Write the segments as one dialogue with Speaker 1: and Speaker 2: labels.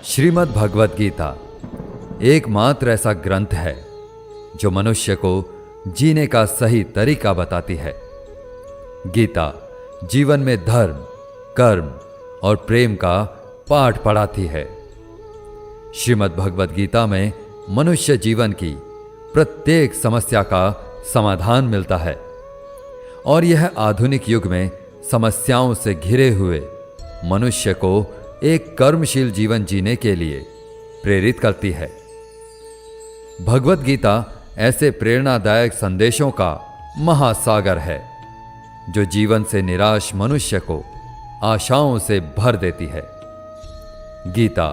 Speaker 1: श्रीमद् भगवद गीता एकमात्र ऐसा ग्रंथ है जो मनुष्य को जीने का सही तरीका बताती है। गीता जीवन में धर्म, कर्म और प्रेम का पाठ पढ़ाती है। श्रीमद् भगवद गीता में मनुष्य जीवन की प्रत्येक समस्या का समाधान मिलता है और यह आधुनिक युग में समस्याओं से घिरे हुए मनुष्य को एक कर्मशील जीवन जीने के लिए प्रेरित करती है। भगवद गीता ऐसे प्रेरणादायक संदेशों का महासागर है जो जीवन से निराश मनुष्य को आशाओं से भर देती है। गीता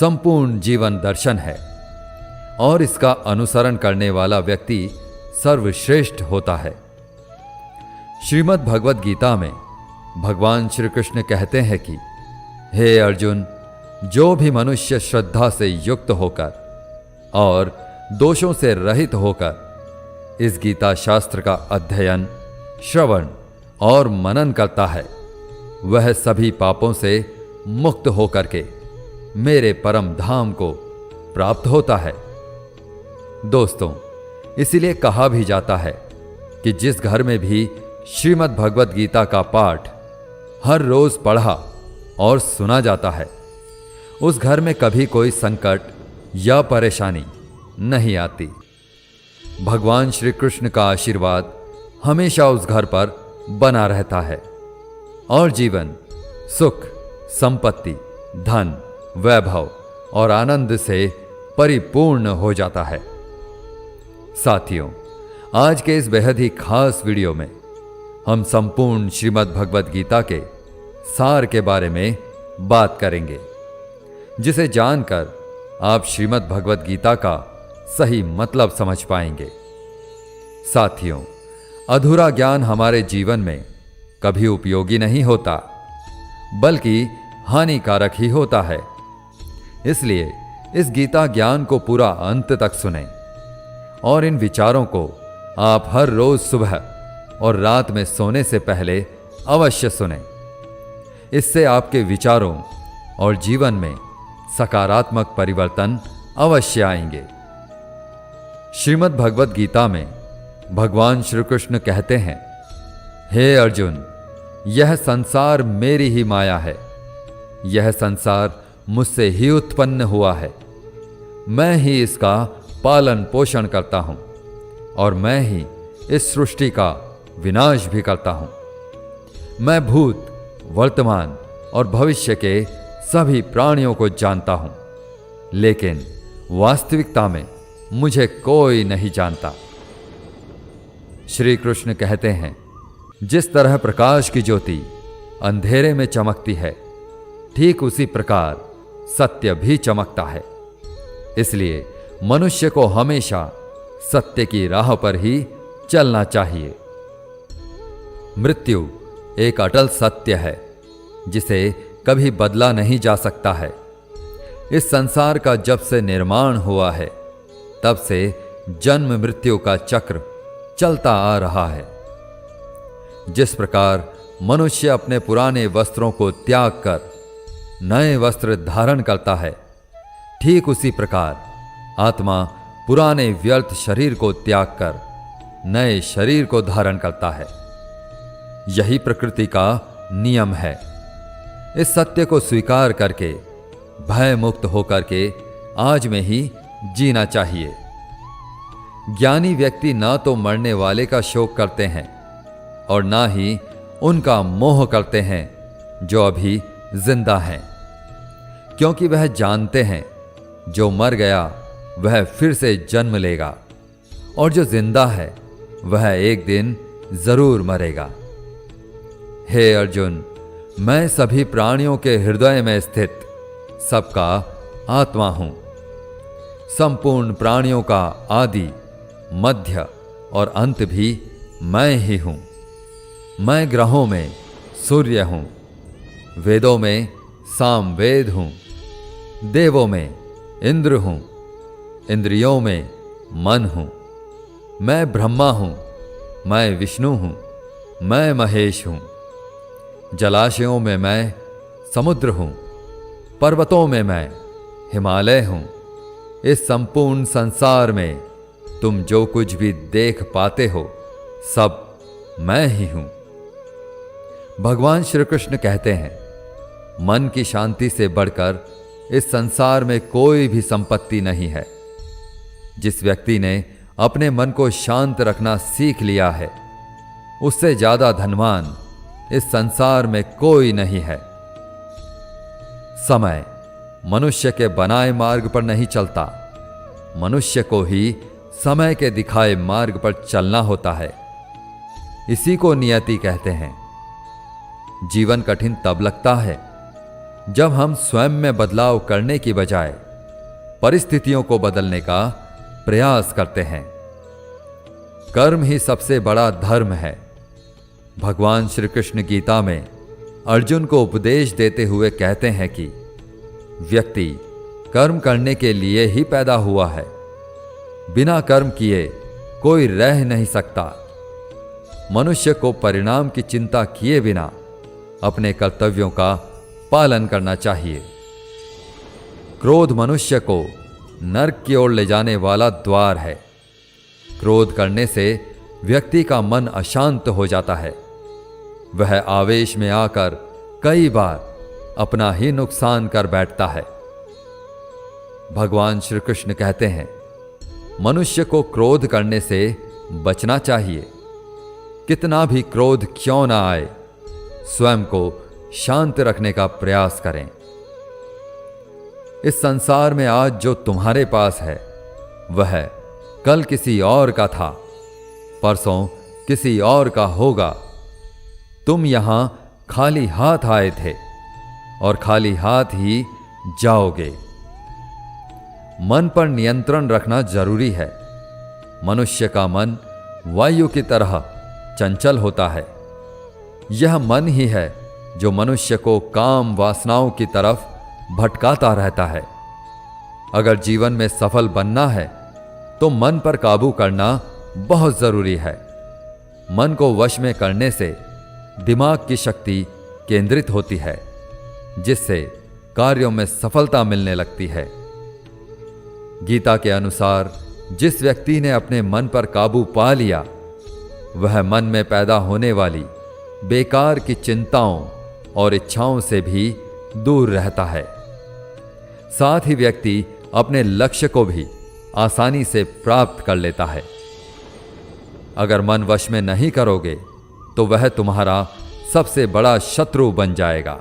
Speaker 1: संपूर्ण जीवन दर्शन है और इसका अनुसरण करने वाला व्यक्ति सर्वश्रेष्ठ होता है। श्रीमद् भगवद गीता में भगवान श्री कृष्ण कहते हैं कि हे अर्जुन, जो भी मनुष्य श्रद्धा से युक्त होकर और दोषों से रहित होकर इस गीता शास्त्र का अध्ययन, श्रवण और मनन करता है, वह सभी पापों से मुक्त होकर के मेरे परम धाम को प्राप्त होता है। दोस्तों, इसीलिए कहा भी जाता है कि जिस घर में भी श्रीमद् भगवद गीता का पाठ हर रोज पढ़ा और सुना जाता है, उस घर में कभी कोई संकट या परेशानी नहीं आती। भगवान श्री कृष्ण का आशीर्वाद हमेशा उस घर पर बना रहता है और जीवन सुख, संपत्ति, धन, वैभव और आनंद से परिपूर्ण हो जाता है। साथियों, आज के इस बेहद ही खास वीडियो में हम संपूर्ण श्रीमद् भगवद गीता के सार के बारे में बात करेंगे, जिसे जानकर आप श्रीमद् भगवद गीता का सही मतलब समझ पाएंगे। साथियों, अधूरा ज्ञान हमारे जीवन में कभी उपयोगी नहीं होता, बल्कि हानिकारक ही होता है। इसलिए इस गीता ज्ञान को पूरा अंत तक सुनें और इन विचारों को आप हर रोज सुबह और रात में सोने से पहले अवश्य सुनें। इससे आपके विचारों और जीवन में सकारात्मक परिवर्तन अवश्य आएंगे। श्रीमद् भगवद गीता में भगवान श्री कृष्ण कहते हैं, हे अर्जुन, यह संसार मेरी ही माया है। यह संसार मुझसे ही उत्पन्न हुआ है। मैं ही इसका पालन पोषण करता हूं और मैं ही इस सृष्टि का विनाश भी करता हूं। मैं भूत, वर्तमान और भविष्य के सभी प्राणियों को जानता हूं, लेकिन वास्तविकता में मुझे कोई नहीं जानता। श्री कृष्ण कहते हैं, जिस तरह प्रकाश की ज्योति अंधेरे में चमकती है, ठीक उसी प्रकार सत्य भी चमकता है। इसलिए मनुष्य को हमेशा सत्य की राह पर ही चलना चाहिए। मृत्यु एक अटल सत्य है जिसे कभी बदला नहीं जा सकता है। इस संसार का जब से निर्माण हुआ है, तब से जन्म मृत्यु का चक्र चलता आ रहा है। जिस प्रकार मनुष्य अपने पुराने वस्त्रों को त्याग कर नए वस्त्र धारण करता है, ठीक उसी प्रकार आत्मा पुराने व्यर्थ शरीर को त्याग कर नए शरीर को धारण करता है। यही प्रकृति का नियम है। इस सत्य को स्वीकार करके भय मुक्त होकर के आज में ही जीना चाहिए। ज्ञानी व्यक्ति ना तो मरने वाले का शोक करते हैं और ना ही उनका मोह करते हैं जो अभी जिंदा हैं, क्योंकि वह जानते हैं जो मर गया वह फिर से जन्म लेगा और जो जिंदा है वह एक दिन जरूर मरेगा। हे अर्जुन, मैं सभी प्राणियों के हृदय में स्थित सबका आत्मा हूं। संपूर्ण प्राणियों का आदि, मध्य और अंत भी मैं ही हूं। मैं ग्रहों में सूर्य हूं, वेदों में सामवेद हूं, देवों में इंद्र हूं, इंद्रियों में मन हूं। मैं ब्रह्मा हूं, मैं विष्णु हूं, मैं महेश हूं। जलाशयों में मैं समुद्र हूं, पर्वतों में मैं हिमालय हूं। इस संपूर्ण संसार में तुम जो कुछ भी देख पाते हो सब मैं ही हूं। भगवान श्री कृष्ण कहते हैं, मन की शांति से बढ़कर इस संसार में कोई भी संपत्ति नहीं है। जिस व्यक्ति ने अपने मन को शांत रखना सीख लिया है, उससे ज्यादा धनवान इस संसार में कोई नहीं है। समय मनुष्य के बनाए मार्ग पर नहीं चलता, मनुष्य को ही समय के दिखाए मार्ग पर चलना होता है। इसी को नियति कहते हैं। जीवन कठिन तब लगता है जब हम स्वयं में बदलाव करने की बजाय परिस्थितियों को बदलने का प्रयास करते हैं। कर्म ही सबसे बड़ा धर्म है। भगवान श्री कृष्ण गीता में अर्जुन को उपदेश देते हुए कहते हैं कि व्यक्ति कर्म करने के लिए ही पैदा हुआ है। बिना कर्म किए कोई रह नहीं सकता। मनुष्य को परिणाम की चिंता किए बिना अपने कर्तव्यों का पालन करना चाहिए। क्रोध मनुष्य को नरक की ओर ले जाने वाला द्वार है। क्रोध करने से व्यक्ति का मन अशांत हो जाता है। वह आवेश में आकर कई बार अपना ही नुकसान कर बैठता है। भगवान श्री कृष्ण कहते हैं, मनुष्य को क्रोध करने से बचना चाहिए। कितना भी क्रोध क्यों ना आए, स्वयं को शांत रखने का प्रयास करें। इस संसार में आज जो तुम्हारे पास है वह कल किसी और का था, परसों किसी और का होगा। तुम यहां खाली हाथ आए थे और खाली हाथ ही जाओगे। मन पर नियंत्रण रखना जरूरी है। मनुष्य का मन वायु की तरह चंचल होता है। यह मन ही है जो मनुष्य को काम वासनाओं की तरफ भटकाता रहता है। अगर जीवन में सफल बनना है तो मन पर काबू करना बहुत जरूरी है। मन को वश में करने से दिमाग की शक्ति केंद्रित होती है, जिससे कार्यों में सफलता मिलने लगती है। गीता के अनुसार जिस व्यक्ति ने अपने मन पर काबू पा लिया, वह मन में पैदा होने वाली बेकार की चिंताओं और इच्छाओं से भी दूर रहता है। साथ ही व्यक्ति अपने लक्ष्य को भी आसानी से प्राप्त कर लेता है। अगर मन वश में नहीं करोगे तो वह तुम्हारा सबसे बड़ा शत्रु बन जाएगा।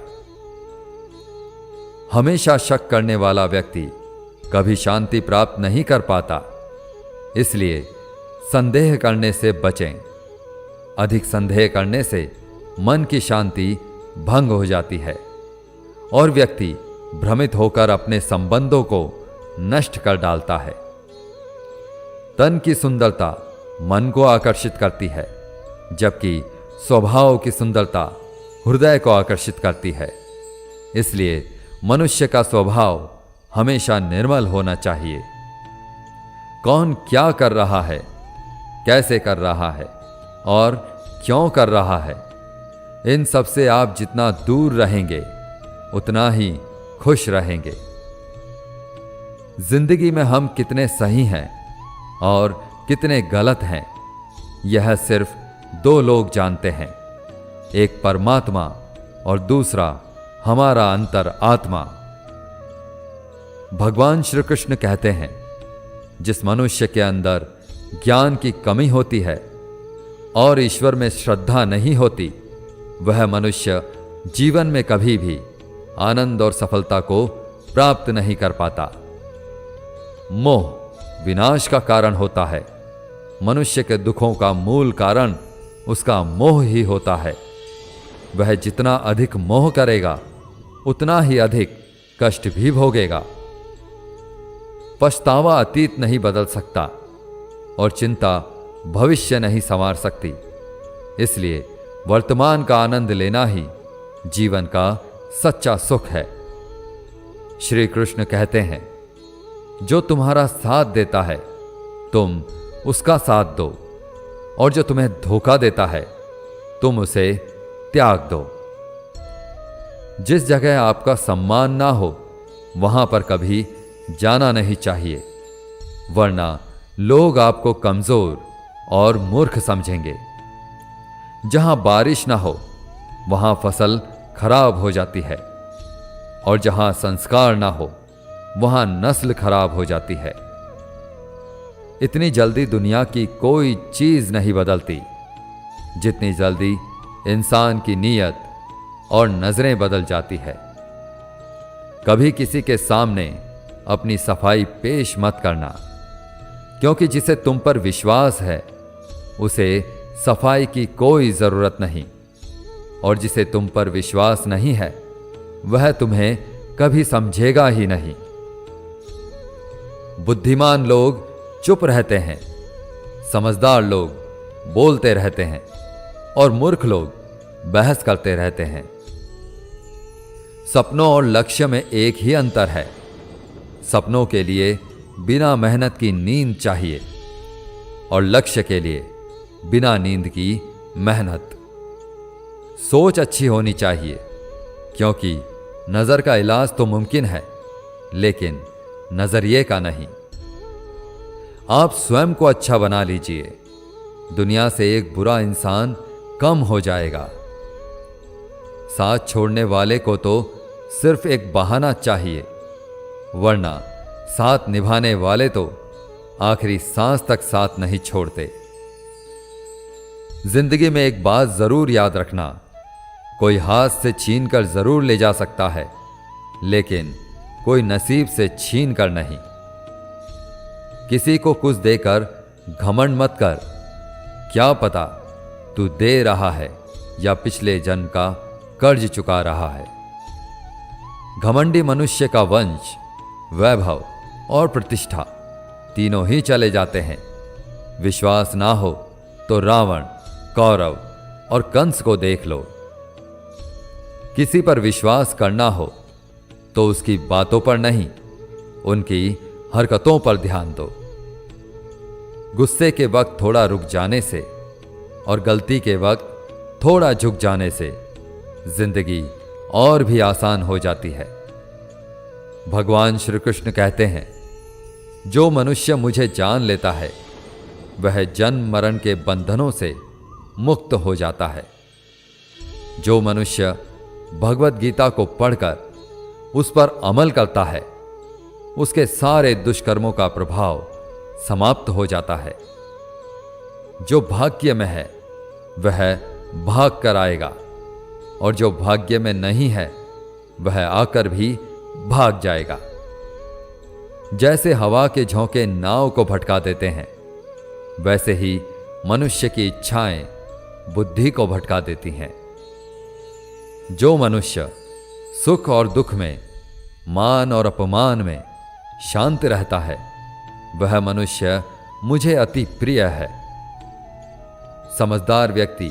Speaker 1: हमेशा शक करने वाला व्यक्ति कभी शांति प्राप्त नहीं कर पाता। इसलिए संदेह करने से बचें। अधिक संदेह करने से मन की शांति भंग हो जाती है और व्यक्ति भ्रमित होकर अपने संबंधों को नष्ट कर डालता है। तन की सुंदरता मन को आकर्षित करती है, जबकि स्वभाव की सुंदरता हृदय को आकर्षित करती है। इसलिए मनुष्य का स्वभाव हमेशा निर्मल होना चाहिए। कौन क्या कर रहा है, कैसे कर रहा है और क्यों कर रहा है, इन सब से आप जितना दूर रहेंगे उतना ही खुश रहेंगे। जिंदगी में हम कितने सही हैं और कितने गलत हैं, यह सिर्फ दो लोग जानते हैं, एक परमात्मा और दूसरा हमारा अंतर आत्मा। भगवान श्री कृष्ण कहते हैं, जिस मनुष्य के अंदर ज्ञान की कमी होती है और ईश्वर में श्रद्धा नहीं होती, वह मनुष्य जीवन में कभी भी आनंद और सफलता को प्राप्त नहीं कर पाता। मोह विनाश का कारण होता है। मनुष्य के दुखों का मूल कारण उसका मोह ही होता है। वह जितना अधिक मोह करेगा उतना ही अधिक कष्ट भी भोगेगा। पछतावा अतीत नहीं बदल सकता और चिंता भविष्य नहीं संवार सकती। इसलिए वर्तमान का आनंद लेना ही जीवन का सच्चा सुख है। श्री कृष्ण कहते हैं, जो तुम्हारा साथ देता है तुम उसका साथ दो, और जो तुम्हें धोखा देता है तुम उसे त्याग दो। जिस जगह आपका सम्मान ना हो वहां पर कभी जाना नहीं चाहिए, वरना लोग आपको कमजोर और मूर्ख समझेंगे। जहां बारिश ना हो वहां फसल खराब हो जाती है, और जहां संस्कार ना हो वहां नस्ल खराब हो जाती है। इतनी जल्दी दुनिया की कोई चीज नहीं बदलती जितनी जल्दी इंसान की नीयत और नजरें बदल जाती है। कभी किसी के सामने अपनी सफाई पेश मत करना, क्योंकि जिसे तुम पर विश्वास है उसे सफाई की कोई जरूरत नहीं, और जिसे तुम पर विश्वास नहीं है वह तुम्हें कभी समझेगा ही नहीं। बुद्धिमान लोग चुप रहते हैं, समझदार लोग बोलते रहते हैं, और मूर्ख लोग बहस करते रहते हैं। सपनों और लक्ष्य में एक ही अंतर है। सपनों के लिए बिना मेहनत की नींद चाहिए, और लक्ष्य के लिए बिना नींद की मेहनत। सोच अच्छी होनी चाहिए, क्योंकि नजर का इलाज तो मुमकिन है, लेकिन नजरिए का नहीं। आप स्वयं को अच्छा बना लीजिए, दुनिया से एक बुरा इंसान कम हो जाएगा। साथ छोड़ने वाले को तो सिर्फ एक बहाना चाहिए, वरना साथ निभाने वाले तो आखिरी सांस तक साथ नहीं छोड़ते। जिंदगी में एक बात जरूर याद रखना, कोई हाथ से छीन कर जरूर ले जा सकता है, लेकिन कोई नसीब से छीन कर नहीं। किसी को कुछ देकर घमंड मत कर, क्या पता तू दे रहा है या पिछले जन्म का कर्ज चुका रहा है। घमंडी मनुष्य का वंश, वैभव और प्रतिष्ठा तीनों ही चले जाते हैं। विश्वास ना हो तो रावण, कौरव और कंस को देख लो। किसी पर विश्वास करना हो तो उसकी बातों पर नहीं, उनकी हरकतों पर ध्यान दो। गुस्से के वक्त थोड़ा रुक जाने से और गलती के वक्त थोड़ा झुक जाने से जिंदगी और भी आसान हो जाती है। भगवान श्री कृष्ण कहते हैं, जो मनुष्य मुझे जान लेता है वह जन्म मरण के बंधनों से मुक्त हो जाता है। जो मनुष्य भगवत गीता को पढ़कर उस पर अमल करता है उसके सारे दुष्कर्मों का प्रभाव समाप्त हो जाता है। जो भाग्य में है वह भाग कर आएगा, और जो भाग्य में नहीं है वह आकर भी भाग जाएगा। जैसे हवा के झोंके नाव को भटका देते हैं, वैसे ही मनुष्य की इच्छाएं बुद्धि को भटका देती हैं। जो मनुष्य सुख और दुख में, मान और अपमान में शांत रहता है वह मनुष्य मुझे अति प्रिय है। समझदार व्यक्ति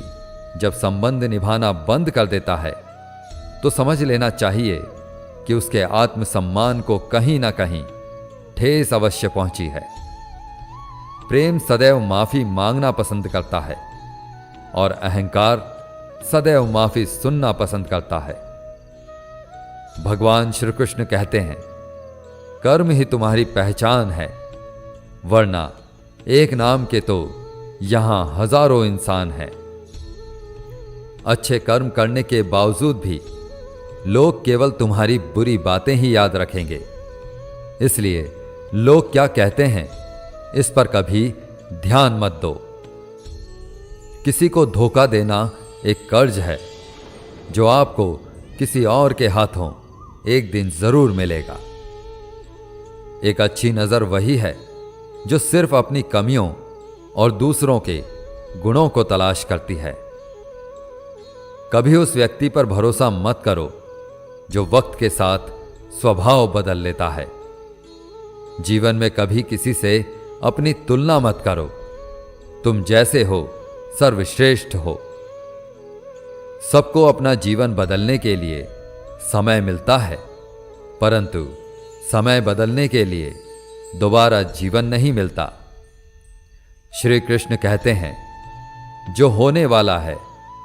Speaker 1: जब संबंध निभाना बंद कर देता है तो समझ लेना चाहिए कि उसके आत्मसम्मान को कहीं ना कहीं ठेस अवश्य पहुंची है। प्रेम सदैव माफी मांगना पसंद करता है, और अहंकार सदैव माफी सुनना पसंद करता है। भगवान श्री कृष्ण कहते हैं, कर्म ही तुम्हारी पहचान है, वरना एक नाम के तो यहां हजारों इंसान हैं। अच्छे कर्म करने के बावजूद भी लोग केवल तुम्हारी बुरी बातें ही याद रखेंगे, इसलिए लोग क्या कहते हैं इस पर कभी ध्यान मत दो। किसी को धोखा देना एक कर्ज है जो आपको किसी और के हाथों एक दिन जरूर मिलेगा। एक अच्छी नजर वही है जो सिर्फ अपनी कमियों और दूसरों के गुणों को तलाश करती है। कभी उस व्यक्ति पर भरोसा मत करो जो वक्त के साथ स्वभाव बदल लेता है। जीवन में कभी किसी से अपनी तुलना मत करो, तुम जैसे हो सर्वश्रेष्ठ हो। सबको अपना जीवन बदलने के लिए समय मिलता है, परंतु समय बदलने के लिए दोबारा जीवन नहीं मिलता। श्री कृष्ण कहते हैं, जो होने वाला है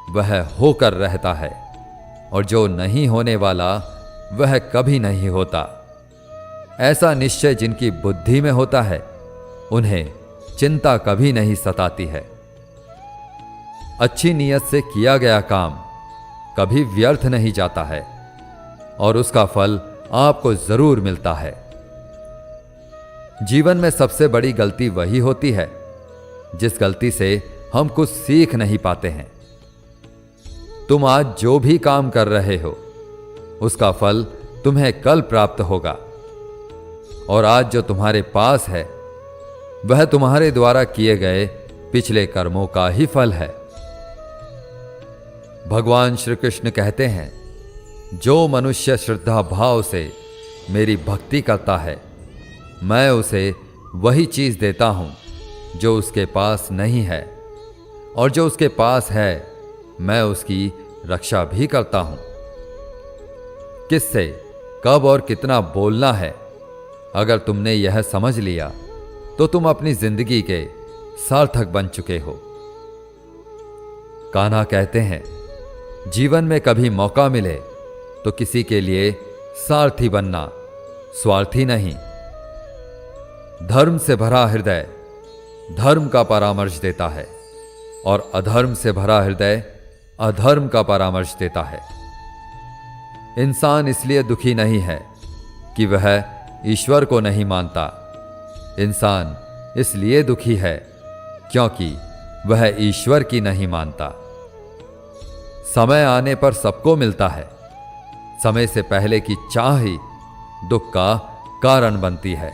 Speaker 1: वह होकर रहता है, और जो नहीं होने वाला वह कभी नहीं होता। ऐसा निश्चय जिनकी बुद्धि में होता है, उन्हें चिंता कभी नहीं सताती है। अच्छी नीयत से किया गया काम कभी व्यर्थ नहीं जाता है और उसका फल आपको जरूर मिलता है। जीवन में सबसे बड़ी गलती वही होती है जिस गलती से हम कुछ सीख नहीं पाते हैं। तुम आज जो भी काम कर रहे हो, उसका फल तुम्हें कल प्राप्त होगा, और आज जो तुम्हारे पास है वह तुम्हारे द्वारा किए गए पिछले कर्मों का ही फल है। भगवान श्री कृष्ण कहते हैं, जो मनुष्य श्रद्धा भाव से मेरी भक्ति करता है, मैं उसे वही चीज देता हूं जो उसके पास नहीं है, और जो उसके पास है मैं उसकी रक्षा भी करता हूं। किससे कब और कितना बोलना है, अगर तुमने यह समझ लिया तो तुम अपनी जिंदगी के सार्थक बन चुके हो। कान्हा कहते हैं, जीवन में कभी मौका मिले तो किसी के लिए सारथी बनना, स्वार्थी नहीं। धर्म से भरा हृदय धर्म का परामर्श देता है, और अधर्म से भरा हृदय अधर्म का परामर्श देता है। इंसान इसलिए दुखी नहीं है कि वह ईश्वर को नहीं मानता। इंसान इसलिए दुखी है क्योंकि वह ईश्वर की नहीं मानता। समय आने पर सबको मिलता है। समय से पहले की चाह ही दुख का कारण बनती है।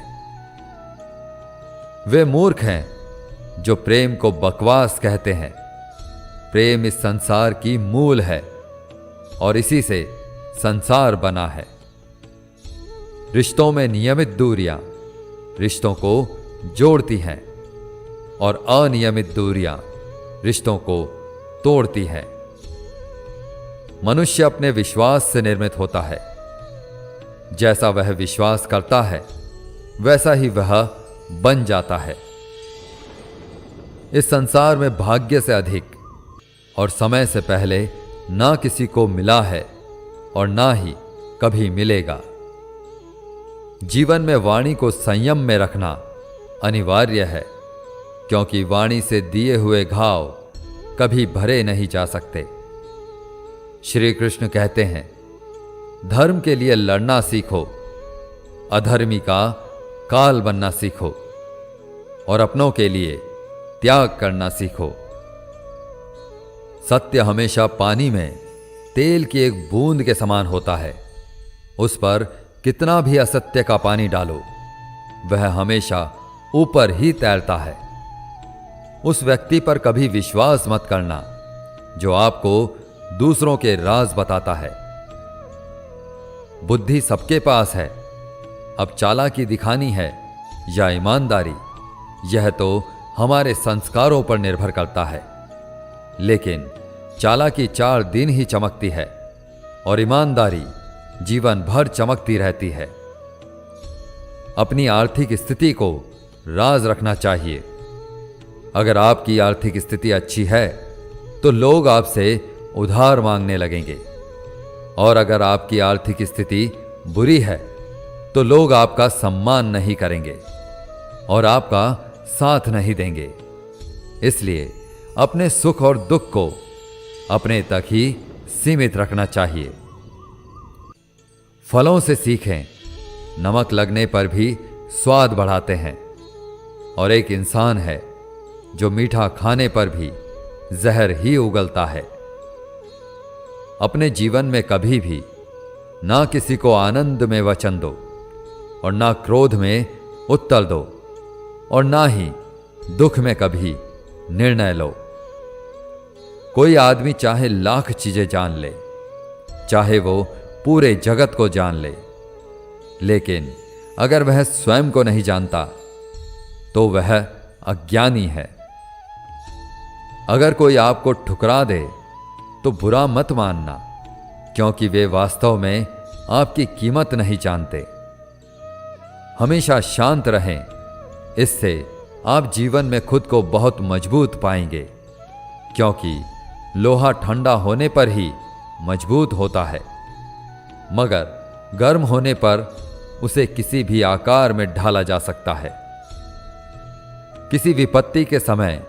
Speaker 1: वे मूर्ख हैं जो प्रेम को बकवास कहते हैं। प्रेम इस संसार की मूल है और इसी से संसार बना है। रिश्तों में नियमित दूरियां रिश्तों को जोड़ती हैं और अनियमित दूरियां रिश्तों को तोड़ती हैं। मनुष्य अपने विश्वास से निर्मित होता है। जैसा वह विश्वास करता है वैसा ही वह बन जाता है। इस संसार में भाग्य से अधिक और समय से पहले ना किसी को मिला है और ना ही कभी मिलेगा। जीवन में वाणी को संयम में रखना अनिवार्य है, क्योंकि वाणी से दिए हुए घाव कभी भरे नहीं जा सकते। श्री कृष्ण कहते हैं, धर्म के लिए लड़ना सीखो, अधर्मी का काल बनना सीखो, और अपनों के लिए त्याग करना सीखो। सत्य हमेशा पानी में तेल की एक बूंद के समान होता है। उस पर कितना भी असत्य का पानी डालो, वह हमेशा ऊपर ही तैरता है। उस व्यक्ति पर कभी विश्वास मत करना जो आपको दूसरों के राज बताता है। बुद्धि सबके पास है, अब चालाकी दिखानी है या ईमानदारी, यह तो हमारे संस्कारों पर निर्भर करता है। लेकिन चालाकी 4 दिन ही चमकती है और ईमानदारी जीवन भर चमकती रहती है। अपनी आर्थिक स्थिति को राज रखना चाहिए। अगर आपकी आर्थिक स्थिति अच्छी है तो लोग आपसे उधार मांगने लगेंगे, और अगर आपकी आर्थिक स्थिति बुरी है तो लोग आपका सम्मान नहीं करेंगे और आपका साथ नहीं देंगे। इसलिए अपने सुख और दुख को अपने तक ही सीमित रखना चाहिए। फलों से सीखें, नमक लगने पर भी स्वाद बढ़ाते हैं, और एक इंसान है जो मीठा खाने पर भी जहर ही उगलता है। अपने जीवन में कभी भी ना किसी को आनंद में वचन दो और ना क्रोध में उत्तर दो, और ना ही दुख में कभी निर्णय लो। कोई आदमी चाहे लाख चीजें जान ले, चाहे वो पूरे जगत को जान ले, लेकिन अगर वह स्वयं को नहीं जानता तो वह अज्ञानी है। अगर कोई आपको ठुकरा दे तो बुरा मत मानना, क्योंकि वे वास्तव में आपकी कीमत नहीं जानते। हमेशा शांत रहें, इससे आप जीवन में खुद को बहुत मजबूत पाएंगे, क्योंकि लोहा ठंडा होने पर ही मजबूत होता है, मगर गर्म होने पर उसे किसी भी आकार में ढाला जा सकता है। किसी विपत्ति के समय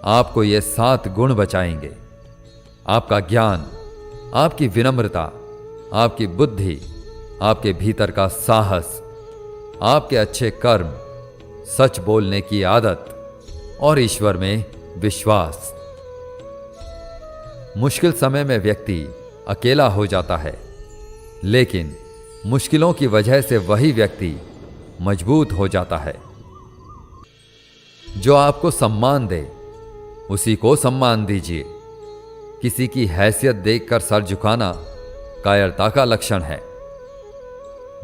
Speaker 1: आपको ये 7 गुण बचाएंगे: आपका ज्ञान, आपकी विनम्रता, आपकी बुद्धि, आपके भीतर का साहस, आपके अच्छे कर्म, सच बोलने की आदत और ईश्वर में विश्वास। मुश्किल समय में व्यक्ति अकेला हो जाता है, लेकिन मुश्किलों की वजह से वही व्यक्ति मजबूत हो जाता है। जो आपको सम्मान दे उसी को सम्मान दीजिए। किसी की हैसियत देखकर सर झुकाना कायरता का लक्षण है।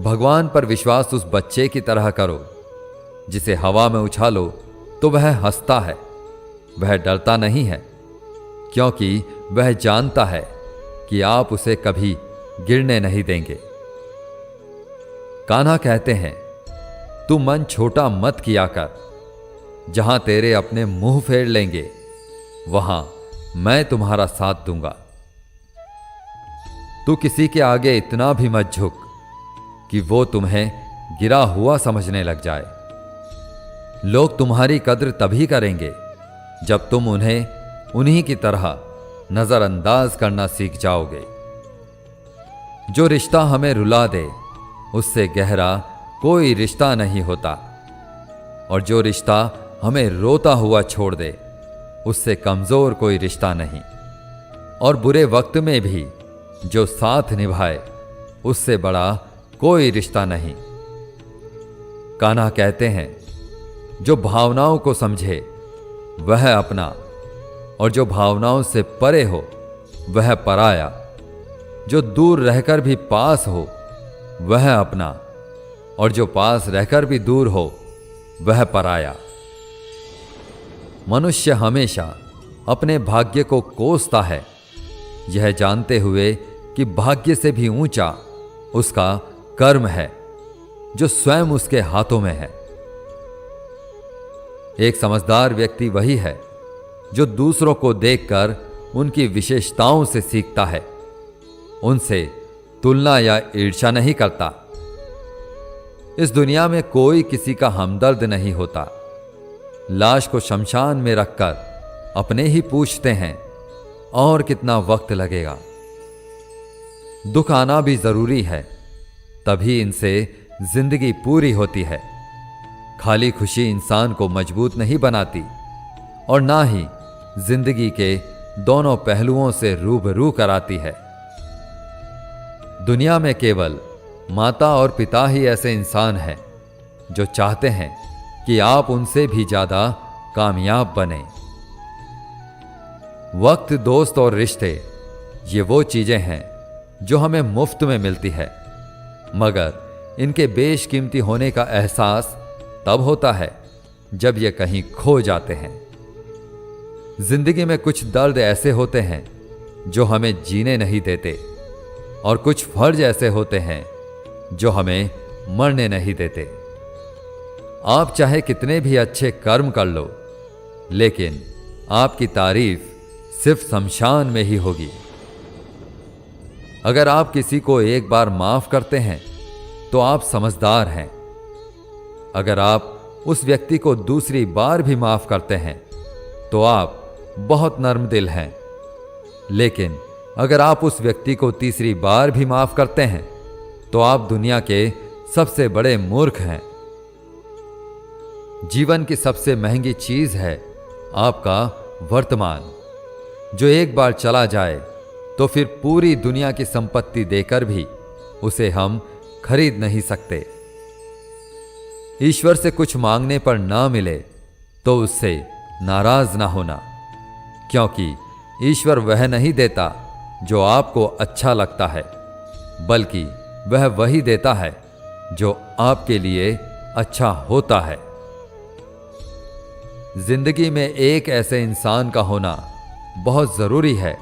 Speaker 1: भगवान पर विश्वास उस बच्चे की तरह करो जिसे हवा में उछालो तो वह हंसता है। वह डरता नहीं है, क्योंकि वह जानता है कि आप उसे कभी गिरने नहीं देंगे। कान्हा कहते हैं, तू मन छोटा मत किया कर, जहां तेरे अपने मुंह फेर लेंगे वहां मैं तुम्हारा साथ दूंगा। तू किसी के आगे इतना भी मत झुक कि वो तुम्हें गिरा हुआ समझने लग जाए। लोग तुम्हारी कद्र तभी करेंगे जब तुम उन्हें उन्हीं की तरह नजरअंदाज करना सीख जाओगे। जो रिश्ता हमें रुला दे उससे गहरा कोई रिश्ता नहीं होता, और जो रिश्ता हमें रोता हुआ छोड़ दे उससे कमजोर कोई रिश्ता नहीं। और बुरे वक्त में भी जो साथ निभाए उससे बड़ा कोई रिश्ता नहीं। कान्हा कहते हैं, जो भावनाओं को समझे वह अपना, और जो भावनाओं से परे हो वह पराया। जो दूर रहकर भी पास हो वह अपना, और जो पास रहकर भी दूर हो वह पराया। मनुष्य हमेशा अपने भाग्य को कोसता है, यह जानते हुए कि भाग्य से भी ऊंचा उसका कर्म है जो स्वयं उसके हाथों में है। एक समझदार व्यक्ति वही है जो दूसरों को देखकर उनकी विशेषताओं से सीखता है, उनसे तुलना या ईर्ष्या नहीं करता। इस दुनिया में कोई किसी का हमदर्द नहीं होता। लाश को शमशान में रखकर अपने ही पूछते हैं, और कितना वक्त लगेगा। दुख आना भी जरूरी है, तभी इनसे जिंदगी पूरी होती है। खाली खुशी इंसान को मजबूत नहीं बनाती, और ना ही जिंदगी के दोनों पहलुओं से रूबरू कराती है। दुनिया में केवल माता और पिता ही ऐसे इंसान हैं जो चाहते हैं कि आप उनसे भी ज्यादा कामयाब बने। वक्त, दोस्त और रिश्ते ये वो चीजें हैं जो हमें मुफ्त में मिलती है, मगर इनके बेशकीमती होने का एहसास तब होता है जब ये कहीं खो जाते हैं। जिंदगी में कुछ दर्द ऐसे होते हैं जो हमें जीने नहीं देते, और कुछ फर्ज ऐसे होते हैं जो हमें मरने नहीं देते। आप चाहे कितने भी अच्छे कर्म कर लो, लेकिन आपकी तारीफ सिर्फ शमशान में ही होगी। अगर आप किसी को एक बार माफ करते हैं तो आप समझदार हैं। अगर आप उस व्यक्ति को दूसरी बार भी माफ करते हैं तो आप बहुत नर्म दिल हैं। लेकिन अगर आप उस व्यक्ति को तीसरी बार भी माफ करते हैं तो आप दुनिया के सबसे बड़े मूर्ख हैं। जीवन की सबसे महंगी चीज है आपका वर्तमान, जो एक बार चला जाए तो फिर पूरी दुनिया की संपत्ति देकर भी उसे हम खरीद नहीं सकते। ईश्वर से कुछ मांगने पर ना मिले तो उससे नाराज ना होना, क्योंकि ईश्वर वह नहीं देता जो आपको अच्छा लगता है, बल्कि वह वही देता है जो आपके लिए अच्छा होता है। जिंदगी में एक ऐसे इंसान का होना बहुत जरूरी है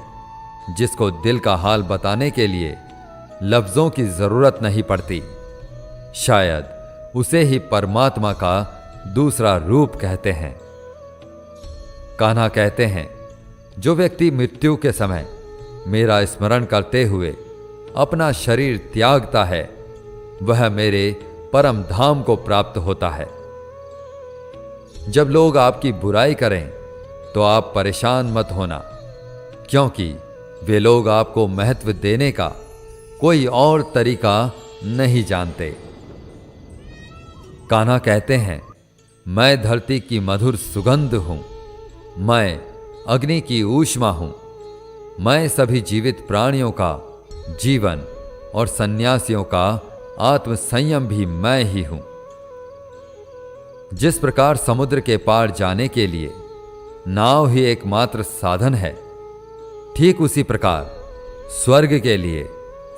Speaker 1: जिसको दिल का हाल बताने के लिए लफ्जों की जरूरत नहीं पड़ती। शायद उसे ही परमात्मा का दूसरा रूप कहते हैं। कान्हा कहते हैं, जो व्यक्ति मृत्यु के समय मेरा स्मरण करते हुए अपना शरीर त्यागता है वह मेरे परम धाम को प्राप्त होता है। जब लोग आपकी बुराई करें तो आप परेशान मत होना, क्योंकि वे लोग आपको महत्व देने का कोई और तरीका नहीं जानते। कान्हा कहते हैं, मैं धरती की मधुर सुगंध हूं, मैं अग्नि की ऊष्मा हूं, मैं सभी जीवित प्राणियों का जीवन और सन्यासियों का आत्म संयम भी मैं ही हूं। जिस प्रकार समुद्र के पार जाने के लिए नाव ही एकमात्र साधन है, ठीक उसी प्रकार स्वर्ग के लिए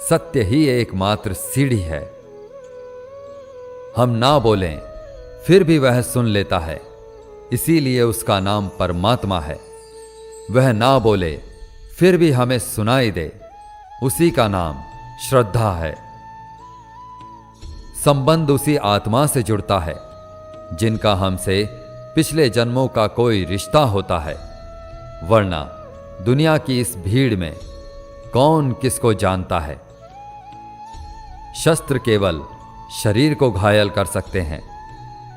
Speaker 1: सत्य ही एकमात्र सीढ़ी है। हम ना बोलें फिर भी वह सुन लेता है, इसीलिए उसका नाम परमात्मा है। वह ना बोले फिर भी हमें सुनाई दे, उसी का नाम श्रद्धा है। संबंध उसी आत्मा से जुड़ता है जिनका हमसे पिछले जन्मों का कोई रिश्ता होता है, वरना दुनिया की इस भीड़ में कौन किसको जानता है। शस्त्र केवल शरीर को घायल कर सकते हैं,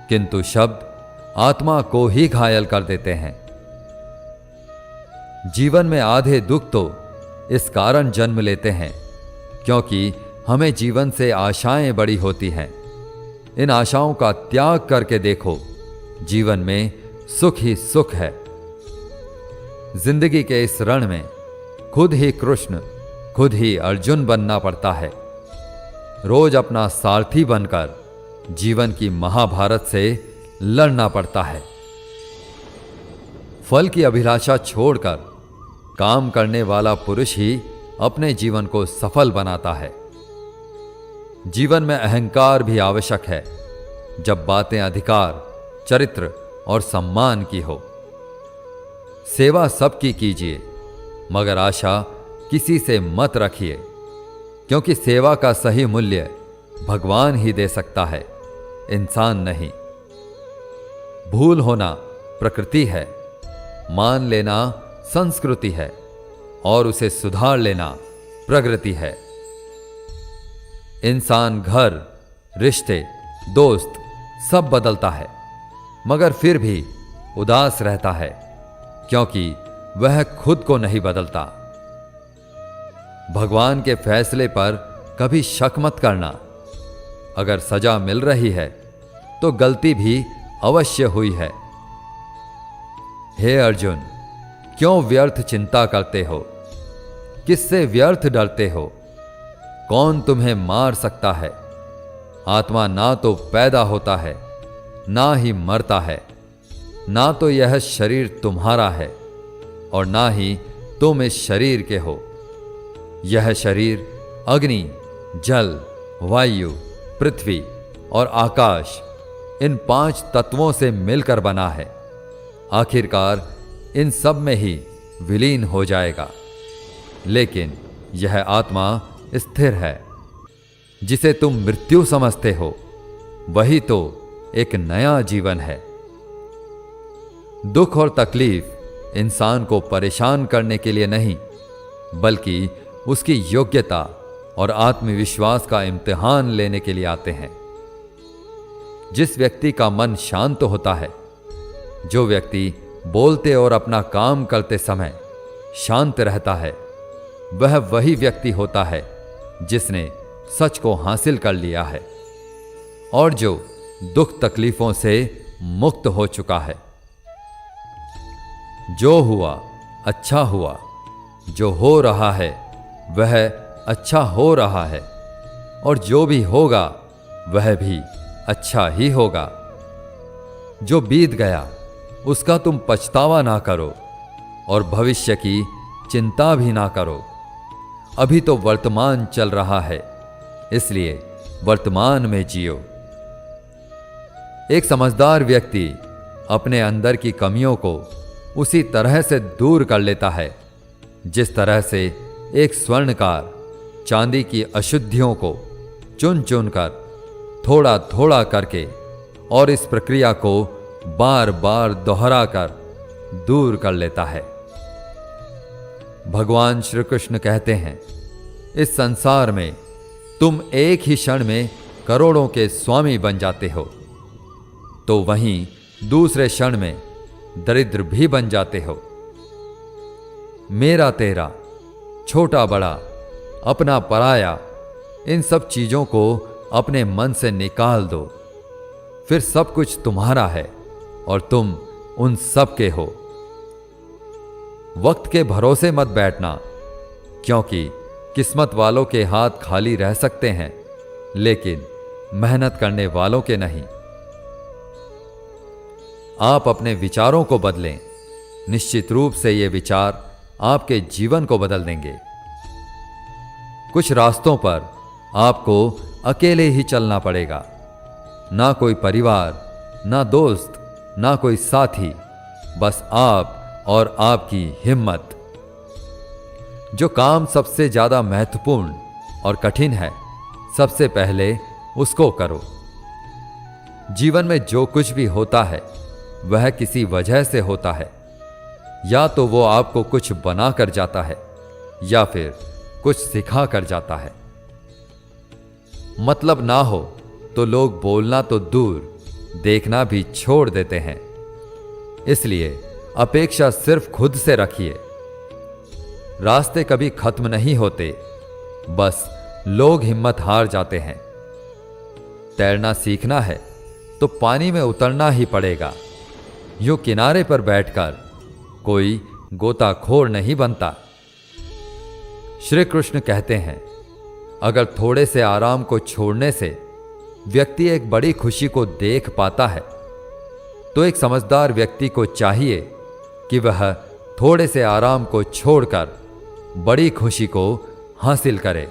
Speaker 1: किंतु शब्द आत्मा को ही घायल कर देते हैं। जीवन में आधे दुख तो इस कारण जन्म लेते हैं क्योंकि हमें जीवन से आशाएं बड़ी होती हैं। इन आशाओं का त्याग करके देखो, जीवन में सुख ही सुख है। जिंदगी के इस रण में खुद ही कृष्ण, खुद ही अर्जुन बनना पड़ता है। रोज अपना सारथी बनकर जीवन की महाभारत से लड़ना पड़ता है। फल की अभिलाषा छोड़कर काम करने वाला पुरुष ही अपने जीवन को सफल बनाता है। जीवन में अहंकार भी आवश्यक है, जब बातें अधिकार, चरित्र और सम्मान की हो। सेवा सबकी कीजिए, मगर आशा किसी से मत रखिए, क्योंकि सेवा का सही मूल्य भगवान ही दे सकता है, इंसान नहीं। भूल होना प्रकृति है, मान लेना संस्कृति है और उसे सुधार लेना प्रगति है। इंसान घर, रिश्ते, दोस्त सब बदलता है, मगर फिर भी उदास रहता है, क्योंकि वह खुद को नहीं बदलता। भगवान के फैसले पर कभी शक मत करना। अगर सजा मिल रही है तो गलती भी अवश्य हुई है। हे अर्जुन, क्यों व्यर्थ चिंता करते हो? किससे व्यर्थ डरते हो? कौन तुम्हें मार सकता है? आत्मा ना तो पैदा होता है, ना ही मरता है, ना तो यह शरीर तुम्हारा है और ना ही तुम इस शरीर के हो। यह शरीर अग्नि, जल, वायु, पृथ्वी और आकाश, इन 5 तत्वों से मिलकर बना है। आखिरकार इन सब में ही विलीन हो जाएगा, लेकिन यह आत्मा स्थिर है। जिसे तुम मृत्यु समझते हो, वही तो एक नया जीवन है। दुख और तकलीफ इंसान को परेशान करने के लिए नहीं, बल्कि उसकी योग्यता और आत्मविश्वास का इम्तिहान लेने के लिए आते हैं। जिस व्यक्ति का मन शांत होता है, जो व्यक्ति बोलते और अपना काम करते समय शांत रहता है, वह वही व्यक्ति होता है जिसने सच को हासिल कर लिया है और जो दुख तकलीफों से मुक्त हो चुका है। जो हुआ अच्छा हुआ, जो हो रहा है वह अच्छा हो रहा है और जो भी होगा वह भी अच्छा ही होगा। जो बीत गया उसका तुम पछतावा ना करो और भविष्य की चिंता भी ना करो। अभी तो वर्तमान चल रहा है, इसलिए वर्तमान में जियो। एक समझदार व्यक्ति अपने अंदर की कमियों को उसी तरह से दूर कर लेता है जिस तरह से एक स्वर्णकार चांदी की अशुद्धियों को चुन चुन कर थोड़ा थोड़ा करके और इस प्रक्रिया को बार बार दोहरा कर दूर कर लेता है। भगवान श्री कृष्ण कहते हैं, इस संसार में तुम एक ही क्षण में करोड़ों के स्वामी बन जाते हो, तो वहीं दूसरे क्षण में दरिद्र भी बन जाते हो। मेरा तेरा, छोटा बड़ा, अपना पराया, इन सब चीजों को अपने मन से निकाल दो। फिर सब कुछ तुम्हारा है और तुम उन सब के हो। वक्त के भरोसे मत बैठना, क्योंकि किस्मत वालों के हाथ खाली रह सकते हैं, लेकिन मेहनत करने वालों के नहीं। आप अपने विचारों को बदलें। निश्चित रूप से ये विचार आपके जीवन को बदल देंगे। कुछ रास्तों पर आपको अकेले ही चलना पड़ेगा। ना कोई परिवार, ना दोस्त, ना कोई साथी, बस आप और आपकी हिम्मत। जो काम सबसे ज्यादा महत्वपूर्ण और कठिन है, सबसे पहले उसको करो। जीवन में जो कुछ भी होता है वह किसी वजह से होता है। या तो वो आपको कुछ बना कर जाता है या फिर कुछ सिखा कर जाता है। मतलब ना हो तो लोग बोलना तो दूर, देखना भी छोड़ देते हैं। इसलिए अपेक्षा सिर्फ खुद से रखिए। रास्ते कभी खत्म नहीं होते, बस लोग हिम्मत हार जाते हैं। तैरना सीखना है तो पानी में उतरना ही पड़ेगा। यूं किनारे पर बैठकर कोई गोताखोर नहीं बनता। श्री कृष्ण कहते हैं, अगर थोड़े से आराम को छोड़ने से व्यक्ति एक बड़ी खुशी को देख पाता है, तो एक समझदार व्यक्ति को चाहिए कि वह थोड़े से आराम को छोड़कर बड़ी खुशी को हासिल करे।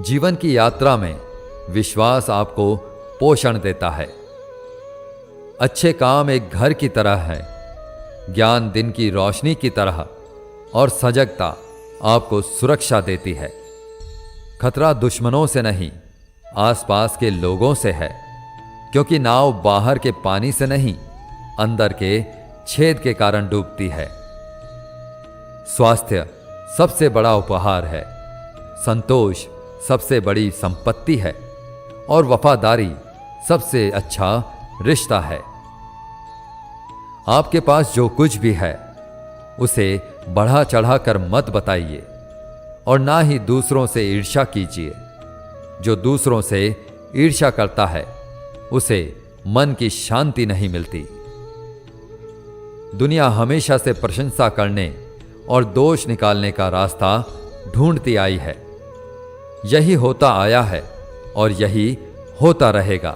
Speaker 1: जीवन की यात्रा में विश्वास आपको पोषण देता है। अच्छे काम एक घर की तरह है, ज्ञान दिन की रोशनी की तरह, और सजगता आपको सुरक्षा देती है। खतरा दुश्मनों से नहीं, आसपास के लोगों से है, क्योंकि नाव बाहर के पानी से नहीं, अंदर के छेद के कारण डूबती है। स्वास्थ्य सबसे बड़ा उपहार है, संतोष सबसे बड़ी संपत्ति है, और वफादारी सबसे अच्छा रिश्ता है। आपके पास जो कुछ भी है उसे बढ़ा चढ़ा कर मत बताइए, और ना ही दूसरों से ईर्ष्या कीजिए। जो दूसरों से ईर्ष्या करता है उसे मन की शांति नहीं मिलती। दुनिया हमेशा से प्रशंसा करने और दोष निकालने का रास्ता ढूंढती आई है। यही होता आया है और यही होता रहेगा।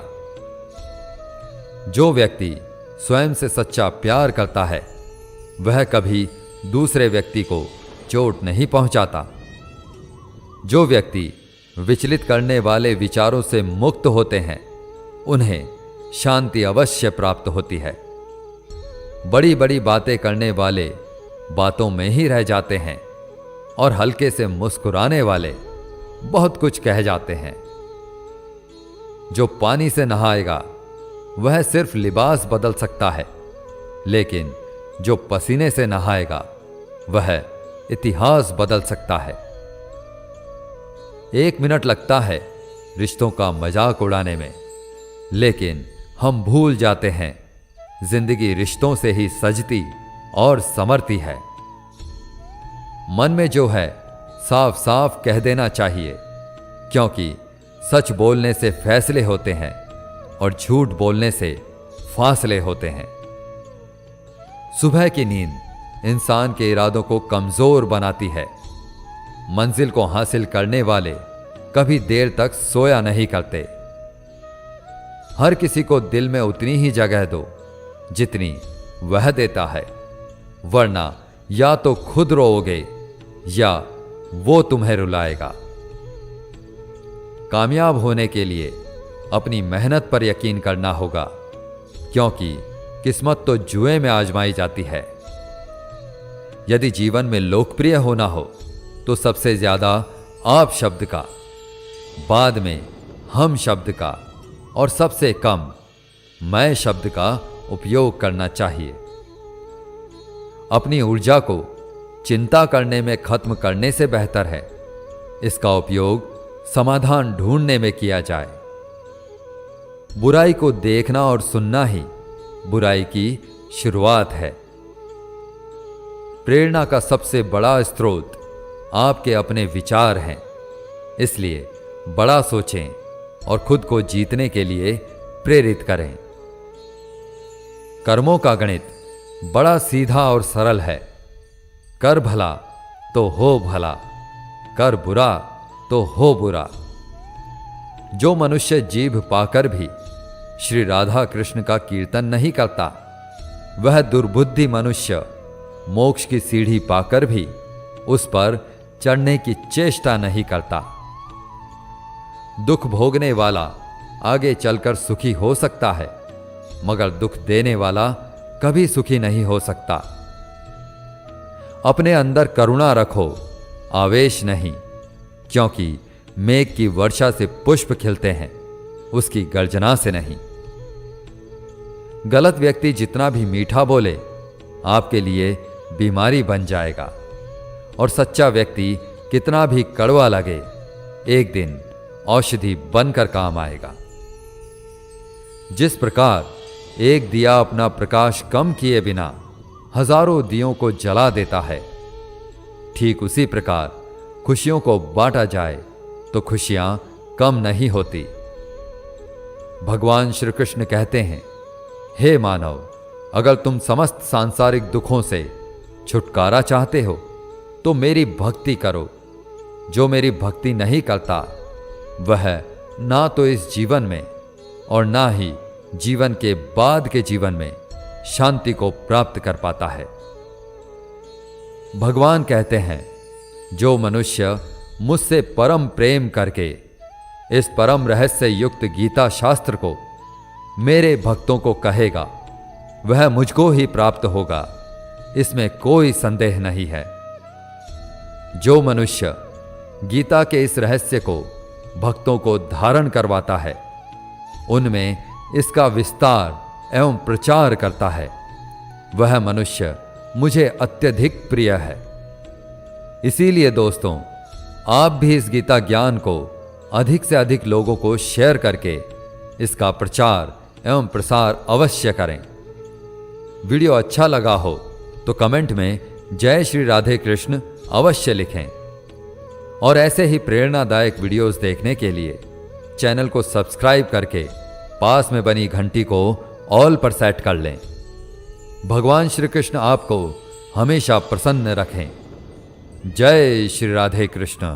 Speaker 1: जो व्यक्ति स्वयं से सच्चा प्यार करता है वह कभी दूसरे व्यक्ति को चोट नहीं पहुंचाता। जो व्यक्ति विचलित करने वाले विचारों से मुक्त होते हैं उन्हें शांति अवश्य प्राप्त होती है। बड़ी बड़ी बातें करने वाले बातों में ही रह जाते हैं, और हल्के से मुस्कुराने वाले बहुत कुछ कह जाते हैं। जो पानी से नहाएगा वह सिर्फ लिबास बदल सकता है, लेकिन जो पसीने से नहाएगा वह इतिहास बदल सकता है। 1 मिनट लगता है रिश्तों का मजाक उड़ाने में, लेकिन हम भूल जाते हैं जिंदगी रिश्तों से ही सजती और संवरती है। मन में जो है साफ साफ कह देना चाहिए, क्योंकि सच बोलने से फैसले होते हैं और झूठ बोलने से फासले होते हैं। सुबह की नींद इंसान के इरादों को कमजोर बनाती है। मंजिल को हासिल करने वाले कभी देर तक सोया नहीं करते। हर किसी को दिल में उतनी ही जगह दो जितनी वह देता है, वरना या तो खुद रोओगे या वो तुम्हें रुलाएगा। कामयाब होने के लिए अपनी मेहनत पर यकीन करना होगा, क्योंकि किस्मत तो जुए में आजमाई जाती है। यदि जीवन में लोकप्रिय होना हो तो सबसे ज्यादा आप शब्द का, बाद में हम शब्द का, और सबसे कम मैं शब्द का उपयोग करना चाहिए। अपनी ऊर्जा को चिंता करने में खत्म करने से बेहतर है इसका उपयोग समाधान ढूंढने में किया जाए। बुराई को देखना और सुनना ही बुराई की शुरुआत है। प्रेरणा का सबसे बड़ा स्रोत आपके अपने विचार हैं। इसलिए बड़ा सोचें और खुद को जीतने के लिए प्रेरित करें। कर्मों का गणित बड़ा सीधा और सरल है। कर भला तो हो भला, कर बुरा तो हो बुरा। जो मनुष्य जीभ पाकर भी श्री राधा कृष्ण का कीर्तन नहीं करता, वह दुर्बुद्धि मनुष्य मोक्ष की सीढ़ी पाकर भी उस पर चढ़ने की चेष्टा नहीं करता। दुख भोगने वाला आगे चलकर सुखी हो सकता है, मगर दुख देने वाला कभी सुखी नहीं हो सकता। अपने अंदर करुणा रखो, आवेश नहीं, क्योंकि मेघ की वर्षा से पुष्प खिलते हैं, उसकी गर्जना से नहीं। गलत व्यक्ति जितना भी मीठा बोले आपके लिए बीमारी बन जाएगा, और सच्चा व्यक्ति कितना भी कड़वा लगे एक दिन औषधि बनकर काम आएगा। जिस प्रकार एक दिया अपना प्रकाश कम किए बिना हजारों दियों को जला देता है, ठीक उसी प्रकार खुशियों को बांटा जाए तो खुशियां कम नहीं होती। भगवान श्री कृष्ण कहते हैं, हे मानव, अगर तुम समस्त सांसारिक दुखों से छुटकारा चाहते हो तो मेरी भक्ति करो। जो मेरी भक्ति नहीं करता वह ना तो इस जीवन में और ना ही जीवन के बाद के जीवन में शांति को प्राप्त कर पाता है। भगवान कहते हैं, जो मनुष्य मुझसे परम प्रेम करके इस परम रहस्य युक्त गीता शास्त्र को मेरे भक्तों को कहेगा, वह मुझको ही प्राप्त होगा, इसमें कोई संदेह नहीं है। जो मनुष्य गीता के इस रहस्य को भक्तों को धारण करवाता है, उनमें इसका विस्तार एवं प्रचार करता है, वह मनुष्य मुझे अत्यधिक प्रिय है। इसीलिए दोस्तों, आप भी इस गीता ज्ञान को अधिक से अधिक लोगों को शेयर करके इसका प्रचार एवं प्रसार अवश्य करें। वीडियो अच्छा लगा हो तो कमेंट में जय श्री राधे कृष्ण अवश्य लिखें, और ऐसे ही प्रेरणादायक वीडियोस देखने के लिए चैनल को सब्सक्राइब करके पास में बनी घंटी को ऑल पर सेट कर लें। भगवान श्री कृष्ण आपको हमेशा प्रसन्न रखें। जय श्री राधे कृष्ण।